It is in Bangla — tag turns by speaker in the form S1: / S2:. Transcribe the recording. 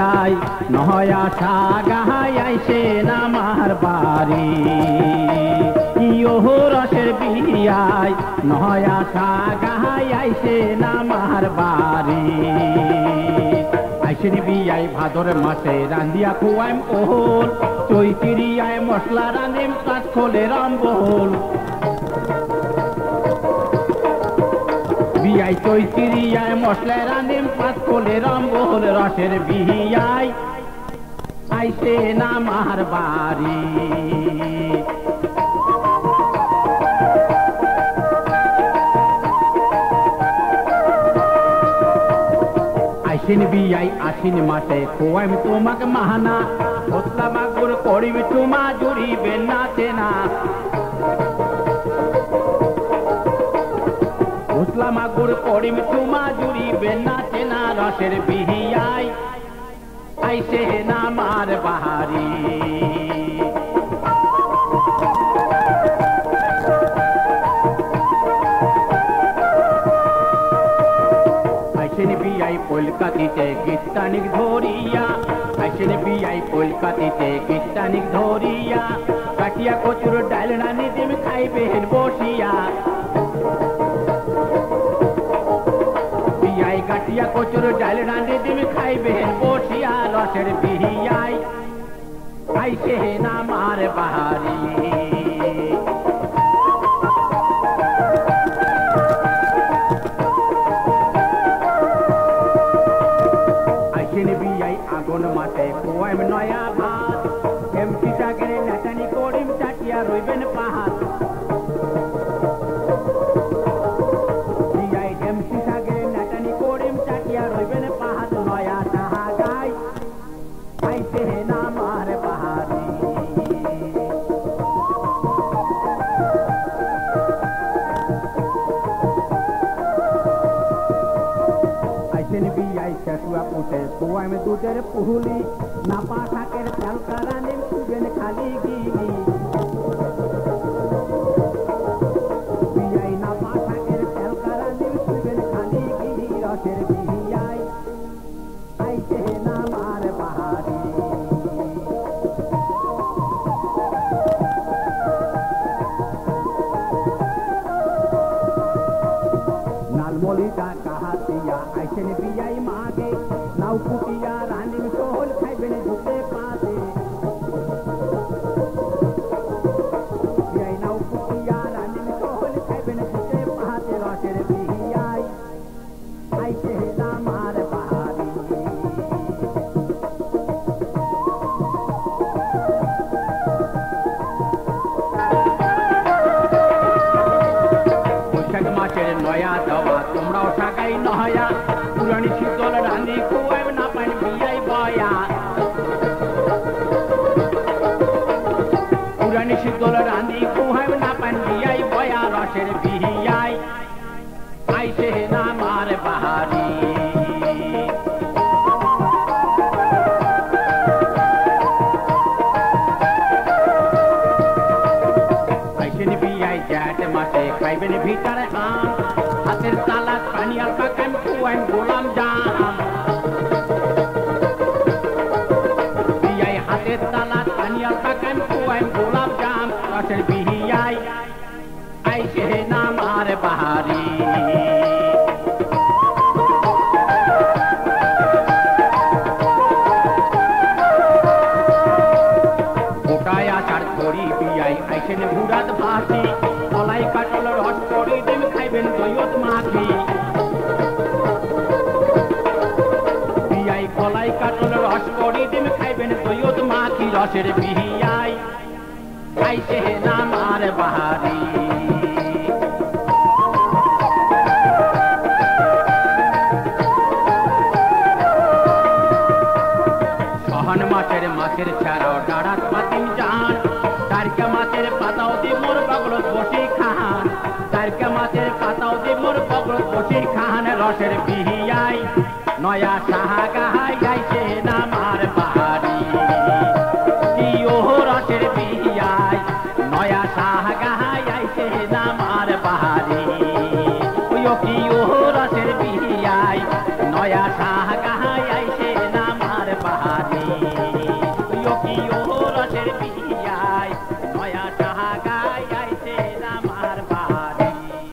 S1: বিয়াই নয়া সাগাই আইসেন আমার বাড়ি ইয়ো রসের বিয়াই নয়া সাগাই আইসেন আমার বাড়ি আইসেন বিয়াই ভাদর মাসে রান্দিয়া খুয়াইম ওহল চৈতিরিয়ায় মশলা রান্দিম কাজ খোলে রামবহল বিয়াই চৈতিরিয়ায় মশলা রান্দিম কাজ খোলে রামবহল রসের বিয়াই আইসেন আমার বাড়ি আইসিন বিয়াই আশ্বিন মাসে খোয়াইম তোমাকে মাহানা ভোতলা মাগুর করিম তোমা জুড়িবে না চেনা ভোতলা মাগুর করিম তোমা জুড়িবে না চেনা রসের বিহিয়াই আইসে না আমার বাহারি আইসেন বিয়াই কলকাতিতে কীর্তানিক ধরিয়া আইসেন বিয়াই কলকাতিতে কীর্তানিক ধরিয়া কাটিয়া কচুর ডালনা নিদিম খাইবেন বসিয়া বিয়াই কাটিয়া কচুর ডালনা নিদিম খাইবেন বসিয়া রসের বিহিয়াই আইসে না আমার বাহারি আগুন মাঠে খোয়াইম নয়া ভাত এমপি সাগরে নাচানি করিম চাটিয়া রইবেন পাহাড় বিয়াই এমপি সাগরে নাচানি করিম চাটিয়া রইবেন পাহাড় নয়া তাহা গাই আইসে না আমার বাহারি আইসেন বিয়াই চেটুয়া পুঁতে খোয়াইম দুধের পুহুলি নাপা শাকের চালকা রানিম খুবেন খালি গিলি বিয়াই নাপা শাকের চালকা রানিম খুবেন খালি গিলি রসের বিয়াই আইসে না আমার বাহারি নালমলিটা কাহাতিয়া আইসেন বিয়াই মাগে নাও কুটিয়া রানিম সোহল খাইবেন ঢুকে পাতে বিয়াই নাও কুটিয়া রানিম সোহল খাইবেন ঢুকে পাতে রসের বিয়াই আইসে না আমার বাহারি বৈশাখ মাসের নয়া দেওয়া তোমরাও সাকাই নহয়া পুরানি শীতল রান্দি খুয়াইম না পাই বিয়াই বয়া পুরানি শীতল রান্দি খুয়াইম না পাই বিয়াই বয়া রসের বিহিয়াই আইসে না আমার বাহারি আইসেন বিয়াই জ্যাঠ মাসে খাইবেন ভিতর আম হাতের তালা পানিয়াল পাকাইম খুয়াইম গোলাম জাম বিয়াই হাতের তালা পানিয়াল পাকাইম খুয়াইম গোলাম জাম রসের বিহিয়াই আইসে না আমার বাহারি গোটায় আচার করি বিয়াই আইসেন ভুরাত ভাসি কলাই কাটল রস করি ডিম খাইবেন দইয়ত মাখি বিয়াই কলাই কাটল রস করি ডিম খাইবেন দইয়ত মাখি রসের বিহিয়াই আইসে না আমার বাহারি সহন মাছের মাছের ছাড়াও ডাড়াত পাতিম জান তারকা মাছের পাতাও দি মোর বগলত বসি খান তারকা মাছের পাতাও দি মোর বগলত বসি খান রসের বিহিয়াই নয়া সাহা গাহাই